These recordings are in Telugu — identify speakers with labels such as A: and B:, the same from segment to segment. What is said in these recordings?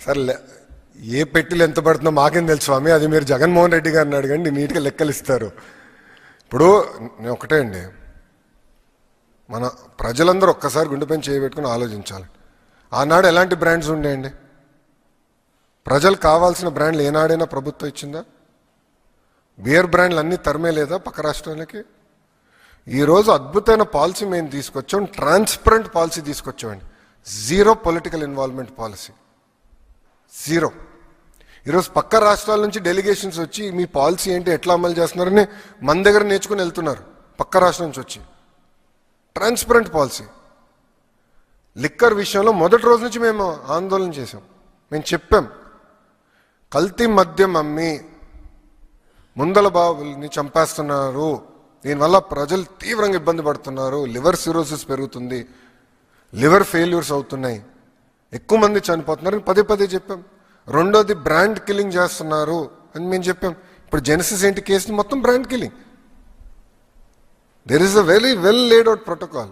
A: సరే ఏ పెట్టిలు ఎంత పడుతుందో మాకేం తెలుసు స్వామి, అది మీరు జగన్మోహన్ రెడ్డి గారిని అడగండి, నీట్గా లెక్కలు ఇస్తారు. ఇప్పుడు నేను ఒకటే అండి, మన ప్రజలందరూ ఒక్కసారి గుండెపైన చేయబెట్టుకుని ఆలోచించాలి. ఆనాడు ఎలాంటి బ్రాండ్స్ ఉండేయండి? ప్రజలు కావాల్సిన బ్రాండ్లు ఏనాడైనా ప్రభుత్వం ఇచ్చిందా? బియర్ బ్రాండ్లు అన్నీ తరిమే లేదా పక్క రాష్ట్రాలకి? ఈరోజు అద్భుతమైన పాలసీ మేము తీసుకొచ్చాం, ట్రాన్స్పరెంట్ పాలసీ తీసుకొచ్చామండి. Zero political involvement policy, zero. ఈరోజు పక్క రాష్ట్రాల నుంచి డెలిగేషన్స్ వచ్చి మీ పాలసీ ఏంటి, ఎట్లా అమలు చేస్తున్నారని మన దగ్గర నేర్చుకుని వెళ్తున్నారు. పక్క రాష్ట్రం నుంచి వచ్చి ట్రాన్స్పరెంట్ పాలసీ. లిక్కర్ విషయంలో మొదటి రోజు నుంచి మేము ఆందోళన చేసాం. మేము చెప్పాం, కల్తీ మద్యం అమ్మి ముందల బాబుల్ని చంపేస్తున్నారు, దీనివల్ల ప్రజలు తీవ్రంగా ఇబ్బంది పడుతున్నారు, లివర్ సిరోసిస్ పెరుగుతుంది, లివర్ ఫెయిల్యూర్స్ అవుతున్నాయి, ఎక్కువ మంది చనిపోతున్నారు పదే పదే చెప్పాం. రెండోది బ్రాండ్ కిల్లింగ్ చేస్తున్నారు అని మేము చెప్పాం. ఇప్పుడు జెనసిస్ ఏంటి కేసుని మొత్తం brand killing. There is a very well laid out protocol.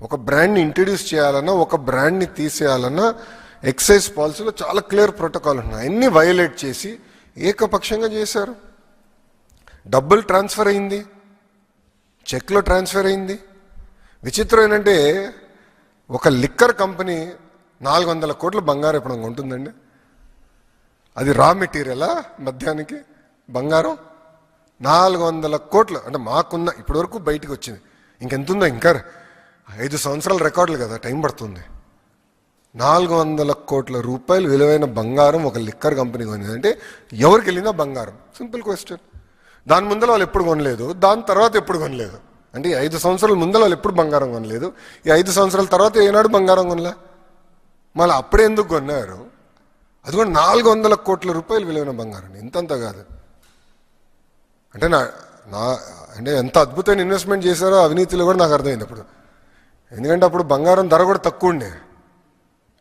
A: ఒక బ్రాండ్ని ఇంట్రడ్యూస్ చేయాలన్నా, ఒక బ్రాండ్ని తీసేయాలన్నా ఎక్సైజ్ పాలసీలో చాలా క్లియర్ ప్రోటోకాల్ ఉన్నాయి. అన్ని వయోలేట్ చేసి ఏకపక్షంగా చేశారు. డబ్బులు ట్రాన్స్ఫర్ అయింది, చెక్లో ట్రాన్స్ఫర్ అయింది. విచిత్రం ఏంటంటే ఒక లిక్కర్ కంపెనీ 400 కోట్ల బంగారం ఇప్పుడు ఉంటుందండి. అది రా మెటీరియలా మద్యానికి బంగారం? 400 కోట్లు అంటే మాకున్న ఇప్పటి వరకు బయటకు వచ్చింది. ఇంకెంతుందో, ఇంకా 5 సంవత్సరాల రికార్డులు కదా, టైం పడుతుంది. 400 కోట్ల రూపాయలు విలువైన బంగారం ఒక లిక్కర్ కంపెనీ కొనింది అంటే ఎవరికి వెళ్ళిందా బంగారం? Simple question. దాని ముందర వాళ్ళు ఎప్పుడు కొనలేదు, దాని తర్వాత ఎప్పుడు కొనలేదు. అంటే 5 సంవత్సరాల ముందర వాళ్ళు ఎప్పుడు బంగారం కొనలేదు, ఈ 5 సంవత్సరాల తర్వాత ఏనాడు బంగారం కొనలే. మళ్ళీ అప్పుడే ఎందుకు కొన్నారు? అది కూడా 400 కోట్ల రూపాయలు విలువైన బంగారం, ఇంతంత కాదు. అంటే అంటే ఎంత అద్భుతమైన ఇన్వెస్ట్మెంట్ చేశారో అవినీతిలో కూడా నాకు అర్థమైంది అప్పుడు. ఎందుకంటే అప్పుడు బంగారం ధర కూడా తక్కువ ఉండే,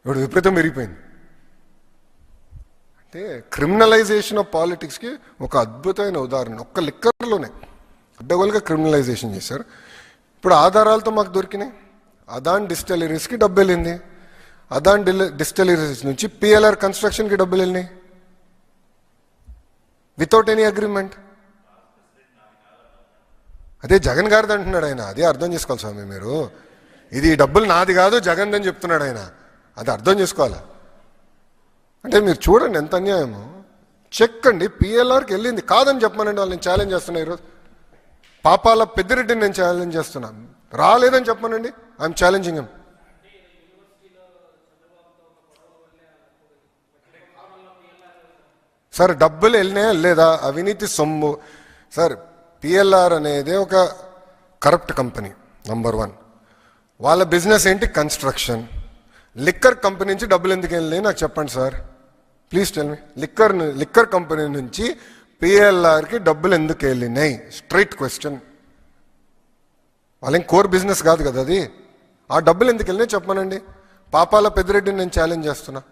A: ఇప్పుడు విపరీతం పెరిగిపోయింది. అంటే క్రిమినలైజేషన్ ఆఫ్ పాలిటిక్స్కి ఒక అద్భుతమైన ఉదాహరణ ఒక్క లిక్కర్లోనే అడ్డగోలుగా క్రిమినలైజేషన్ చేశారు. ఇప్పుడు ఆధారాలతో మాకు దొరికినాయి. అదాన్ డిస్టిలరీస్కి డబ్బు వెళ్ళింది, అదాన్ డిస్టిలరీస్ నుంచి పిఎల్ఆర్ కన్స్ట్రక్షన్కి డబ్బులు వెళ్ళినాయి వితౌట్ ఎనీ అగ్రిమెంట్. అదే జగన్ గారిది అంటున్నాడు ఆయన, అదే అర్థం చేసుకోవాలి స్వామి మీరు. ఇది డబ్బులు నాది కాదు జగన్ అని చెప్తున్నాడు ఆయన, అది అర్థం చేసుకోవాలా. అంటే మీరు చూడండి ఎంత అన్యాయమో. చెక్ అండి, పిఎల్ఆర్కి వెళ్ళింది, కాదని చెప్పమనండి. వాళ్ళు నేను ఛాలెంజ్ చేస్తున్నా ఈరోజు. పాపాల పెద్దిరెడ్డిని నేను ఛాలెంజ్ చేస్తున్నాను, రాలేదని చెప్పమనండి. I'm challenging him. సార్ డబ్బులు వెళ్ళినాయా లేదా? అవినీతి సొమ్ము. సార్ పిఎల్ఆర్ అనేది ఒక కరప్ట్ కంపెనీ నంబర్ 1. వాళ్ళ బిజినెస్ ఏంటి? కన్స్ట్రక్షన్. లిక్కర్ కంపెనీ నుంచి డబ్బులు ఎందుకు వెళ్ళినాయి నాకు చెప్పండి sir, please tell me. Liquor company నుంచి పిఎల్ఆర్కి డబ్బులు ఎందుకు వెళ్ళినాయి? Straight question. వాళ్ళేం కోర్ బిజినెస్ కాదు కదా అది. ఆ డబ్బులు ఎందుకు వెళ్ళినాయి చెప్పమనండి. పాపాల పెద్దిరెడ్డిని నేను ఛాలెంజ్ చేస్తున్నా.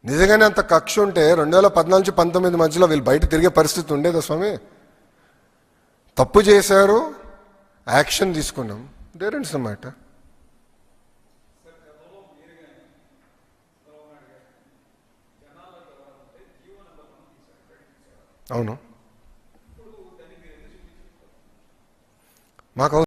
A: నిజంగానే అంత కక్ష ఉంటే 2014 నుంచి 19 మధ్యలో వీళ్ళు బయట తిరిగే పరిస్థితి ఉండేదా స్వామి? తప్పు చేశారు, యాక్షన్ తీసుకున్నాం, దేర్ ఇస్ ద మ్యాటర్. అవును, మాకు